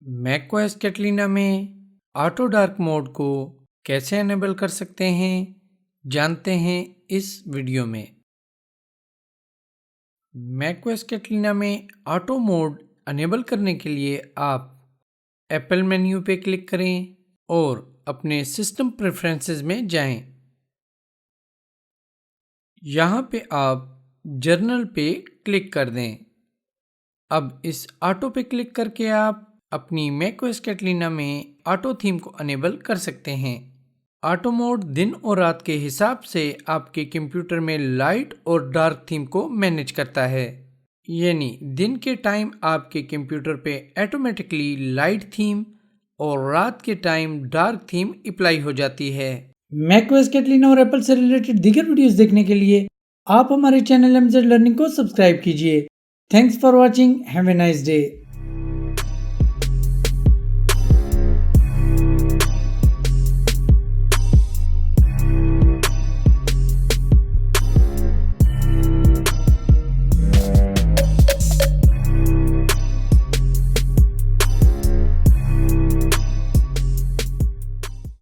MacOS Catalina में auto dark mode को कैसे एनेबल कर सकते हैं जानते हैं इस वीडियो में। मैकओएस कैटलीना में ऑटो मोड अनेबल करने के लिए आप एप्पल मेन्यू पे क्लिक करें और अपने सिस्टम प्रेफरेंसेस में जाएं। यहाँ पे आप जर्नल पे क्लिक कर दें। अब इस ऑटो पे क्लिक करके आप अपनी मैकओएस कैटलीना में ऑटो थीम को अनेबल कर सकते हैं। ऑटो मोड दिन और रात के हिसाब से आपके कंप्यूटर में लाइट और डार्क थीम को मैनेज करता है, यानी दिन के टाइम आपके कंप्यूटर पे ऑटोमेटिकली लाइट थीम और रात के टाइम डार्क थीम अप्लाई हो जाती है। मैकओएस कैटलीना और एप्पल से रिलेटेड दीगर वीडियोस देखने के लिए आप हमारे चैनल एमजेड लर्निंग को सब्सक्राइब कीजिए। Thanks for watching, have a nice day.